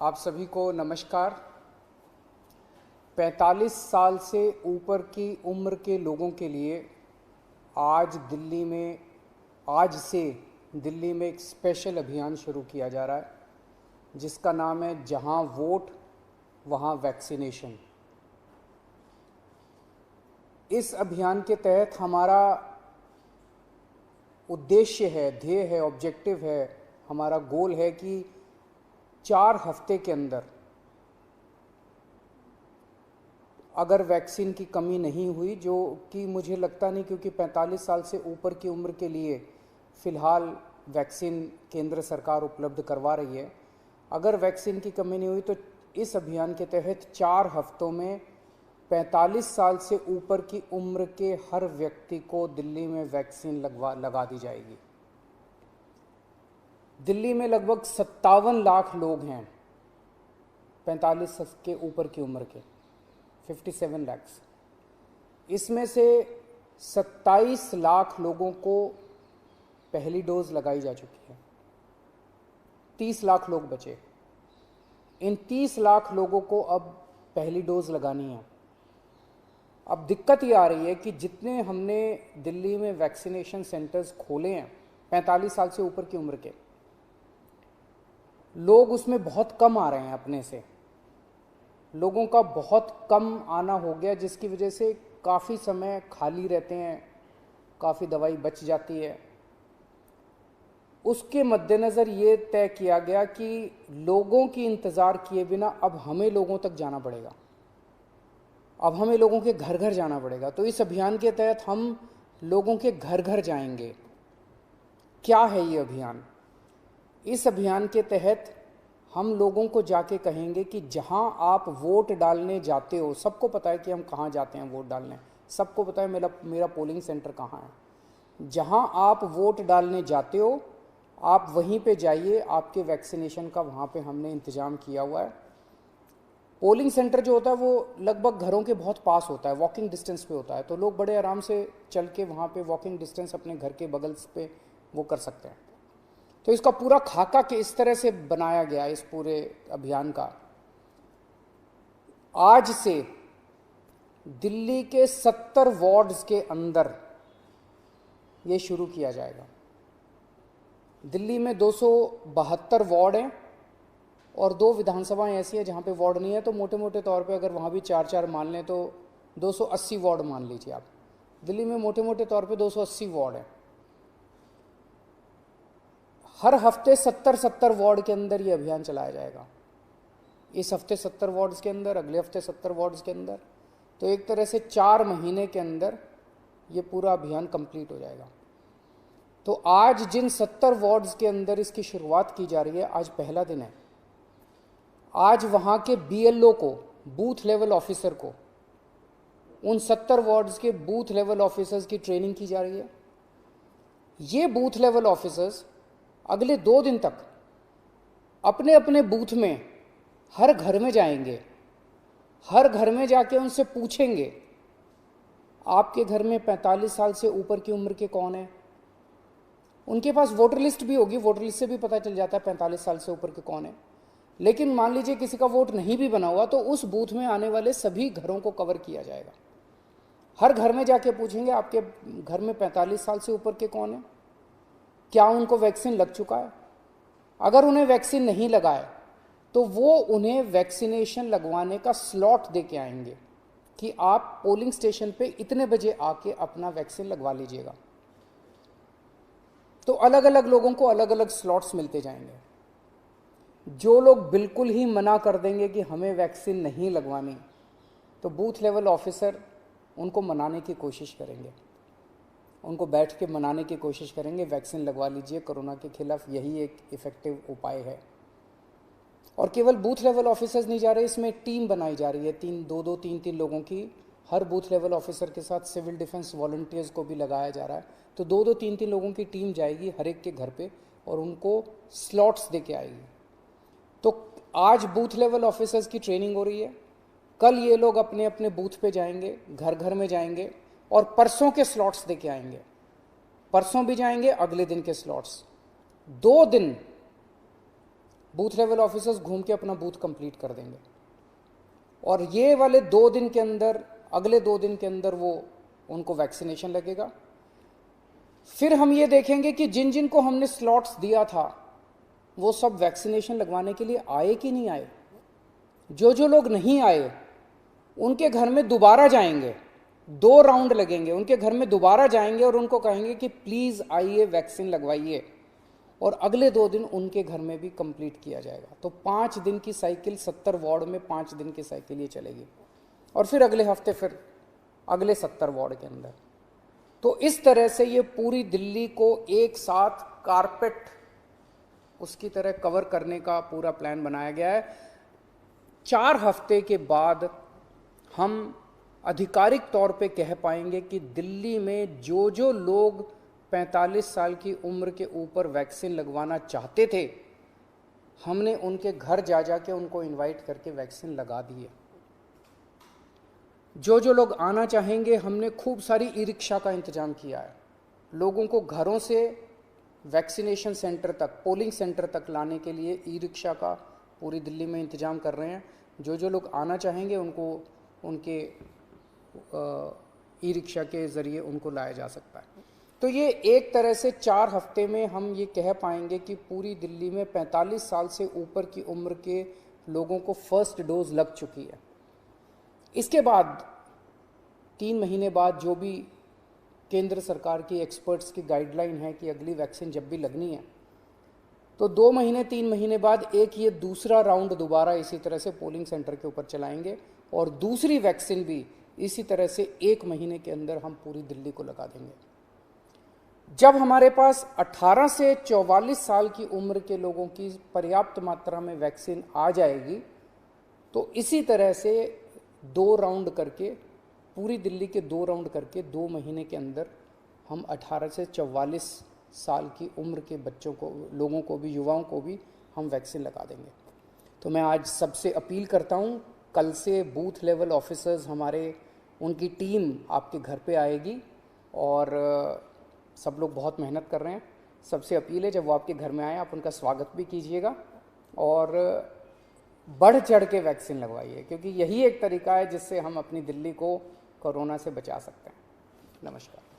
आप सभी को नमस्कार। 45 साल से ऊपर की उम्र के लोगों के लिए आज से दिल्ली में एक स्पेशल अभियान शुरू किया जा रहा है जिसका नाम है जहां वोट वहां वैक्सीनेशन। इस अभियान के तहत हमारा उद्देश्य है, ध्येय है, ऑब्जेक्टिव है, हमारा गोल है कि 4 हफ्ते के अंदर अगर वैक्सीन की कमी नहीं हुई, जो कि मुझे लगता नहीं, क्योंकि 45 साल से ऊपर की उम्र के लिए फ़िलहाल वैक्सीन केंद्र सरकार उपलब्ध करवा रही है। अगर वैक्सीन की कमी नहीं हुई तो इस अभियान के तहत 4 हफ्तों में 45 साल से ऊपर की उम्र के हर व्यक्ति को दिल्ली में वैक्सीन लगा दी जाएगी। दिल्ली में लगभग 57 लाख लोग हैं 45 के ऊपर की उम्र के, 57 लाख। इसमें से 27 लाख लोगों को पहली डोज लगाई जा चुकी है, 30 लाख लोग बचे। इन 30 लाख लोगों को अब पहली डोज लगानी है। अब दिक्कत ये आ रही है कि जितने हमने दिल्ली में वैक्सीनेशन सेंटर्स खोले हैं 45 साल से ऊपर की उम्र के लोग, उसमें बहुत कम आ रहे हैं। अपने से लोगों का बहुत कम आना हो गया, जिसकी वजह से काफ़ी समय खाली रहते हैं, काफ़ी दवाई बच जाती है। उसके मद्देनज़र ये तय किया गया कि लोगों की इंतज़ार किए बिना अब हमें लोगों तक जाना पड़ेगा, अब हमें लोगों के घर घर जाना पड़ेगा। तो इस अभियान के तहत हम लोगों के घर घर जाएंगे। क्या है ये अभियान? इस अभियान के तहत हम लोगों को जाके कहेंगे कि जहां आप वोट डालने जाते हो, सबको पता है कि हम कहां जाते हैं वोट डालने, सबको पता है मेरा पोलिंग सेंटर कहां है। जहां आप वोट डालने जाते हो आप वहीं पे जाइए। आपके वैक्सीनेशन का वहां पे हमने इंतजाम किया हुआ है। पोलिंग सेंटर जो होता है वो लगभग घरों के बहुत पास होता है, वॉकिंग डिस्टेंस पे होता है, तो लोग बड़े आराम से चल के वहाँ पे वॉकिंग डिस्टेंस अपने घर के बगल पे वो कर सकते हैं। तो इसका पूरा खाका के इस तरह से बनाया गया इस पूरे अभियान का। आज से दिल्ली के 70 वार्ड्स के अंदर ये शुरू किया जाएगा। दिल्ली में 272 वार्ड हैं और 2 विधानसभाएं ऐसी हैं जहां पे वार्ड नहीं है, तो मोटे मोटे तौर पे अगर वहां भी 4-4 मान लें तो 280 वार्ड मान लीजिए आप। दिल्ली में मोटे मोटे तौर पे 280 वार्ड हैं। हर हफ्ते 70 वार्ड के अंदर ये अभियान चलाया जाएगा। इस हफ्ते 70 वार्ड्स के अंदर, अगले हफ्ते 70 वार्ड्स के अंदर, तो एक तरह से 4 महीने के अंदर ये पूरा अभियान कंप्लीट हो जाएगा। तो आज जिन 70 वार्ड्स के अंदर इसकी शुरुआत की जा रही है, आज पहला दिन है। आज वहाँ के BLO को, बूथ लेवल ऑफिसर को, उन 70 वार्ड्स के बूथ लेवल ऑफिसर्स की ट्रेनिंग की जा रही है। ये बूथ लेवल ऑफिसर्स अगले 2 दिन तक अपने अपने बूथ में हर घर में जाएंगे। हर घर में जाके उनसे पूछेंगे आपके घर में 45 साल से ऊपर की उम्र के कौन है। उनके पास वोटर लिस्ट भी होगी, वोटर लिस्ट से भी पता चल जाता है 45 साल से ऊपर के कौन है। लेकिन मान लीजिए किसी का वोट नहीं भी बना हुआ, तो उस बूथ में आने वाले सभी घरों को कवर किया जाएगा। हर घर में जाके पूछेंगे आपके घर में 45 साल से ऊपर के कौन है, क्या उनको वैक्सीन लग चुका है। अगर उन्हें वैक्सीन नहीं लगा है तो वो उन्हें वैक्सीनेशन लगवाने का स्लॉट दे के आएंगे कि आप पोलिंग स्टेशन पे इतने बजे आके अपना वैक्सीन लगवा लीजिएगा। तो अलग अलग लोगों को अलग अलग स्लॉट्स मिलते जाएंगे। जो लोग बिल्कुल ही मना कर देंगे कि हमें वैक्सीन नहीं लगवानी, तो बूथ लेवल ऑफिसर उनको मनाने की कोशिश करेंगे, उनको बैठ के मनाने की कोशिश करेंगे, वैक्सीन लगवा लीजिए, कोरोना के खिलाफ यही एक इफ़ेक्टिव उपाय है। और केवल बूथ लेवल ऑफिसर्स नहीं जा रहे, इसमें टीम बनाई जा रही है, 3 लोगों की। हर बूथ लेवल ऑफिसर के साथ सिविल डिफेंस वॉलंटियर्स को भी लगाया जा रहा है। तो 2-3 लोगों की टीम जाएगी हर एक के घर पे और उनको स्लॉट्स दे के आएगी। तो आज बूथ लेवल ऑफिसर्स की ट्रेनिंग हो रही है, कल ये लोग अपने अपने बूथ पे जाएंगे, घर घर में जाएंगे और परसों के स्लॉट्स दे के आएंगे। परसों भी जाएंगे, अगले दिन के स्लॉट्स। 2 दिन बूथ लेवल ऑफिसर्स घूम के अपना बूथ कंप्लीट कर देंगे और ये वाले 2 दिन के अंदर, अगले 2 दिन के अंदर वो उनको वैक्सीनेशन लगेगा। फिर हम ये देखेंगे कि जिन जिन को हमने स्लॉट्स दिया था वो सब वैक्सीनेशन लगवाने के लिए आए कि नहीं आए। जो लोग नहीं आए उनके घर में दोबारा जाएंगे, 2 राउंड लगेंगे, उनके घर में दोबारा जाएंगे और उनको कहेंगे कि प्लीज़ आइए वैक्सीन लगवाइए, और अगले 2 दिन उनके घर में भी कंप्लीट किया जाएगा। तो 5 दिन की साइकिल, 70 वार्ड में 5 दिन की साइकिल ये चलेगी और फिर अगले हफ्ते फिर अगले 70 वार्ड के अंदर। तो इस तरह से ये पूरी दिल्ली को एक साथ कारपेट उसकी तरह कवर करने का पूरा प्लान बनाया गया है। 4 हफ्ते के बाद हम आधिकारिक तौर पे कह पाएंगे कि दिल्ली में जो लोग 45 साल की उम्र के ऊपर वैक्सीन लगवाना चाहते थे, हमने उनके घर जा के उनको इनवाइट करके वैक्सीन लगा दी है। जो लोग आना चाहेंगे, हमने खूब सारी ई रिक्शा का इंतजाम किया है। लोगों को घरों से वैक्सीनेशन सेंटर तक, पोलिंग सेंटर तक लाने के लिए ई रिक्शा का पूरी दिल्ली में इंतजाम कर रहे हैं। जो लोग आना चाहेंगे उनको उनके ई रिक्शा के ज़रिए उनको लाया जा सकता है। तो ये एक तरह से 4 हफ्ते में हम ये कह पाएंगे कि पूरी दिल्ली में 45 साल से ऊपर की उम्र के लोगों को फर्स्ट डोज लग चुकी है। इसके बाद 3 महीने बाद जो भी केंद्र सरकार की एक्सपर्ट्स की गाइडलाइन है कि अगली वैक्सीन जब भी लगनी है तो 2 महीने 3 महीने बाद एक ये दूसरा राउंड दोबारा इसी तरह से पोलिंग सेंटर के ऊपर चलाएंगे और दूसरी वैक्सीन भी इसी तरह से 1 महीने के अंदर हम पूरी दिल्ली को लगा देंगे। जब हमारे पास 18 से 44 साल की उम्र के लोगों की पर्याप्त मात्रा में वैक्सीन आ जाएगी तो इसी तरह से 2 राउंड करके, पूरी दिल्ली के 2 राउंड करके 2 महीने के अंदर हम 18 से 44 साल की उम्र के बच्चों को, लोगों को भी, युवाओं को भी हम वैक्सीन लगा देंगे। तो मैं आज सबसे अपील करता हूँ, कल से बूथ लेवल ऑफिसर्स हमारे, उनकी टीम आपके घर पे आएगी और सब लोग बहुत मेहनत कर रहे हैं। सबसे अपील है जब वो आपके घर में आए आप उनका स्वागत भी कीजिएगा और बढ़ चढ़ के वैक्सीन लगवाइए, क्योंकि यही एक तरीका है जिससे हम अपनी दिल्ली को कोरोना से बचा सकते हैं। नमस्कार।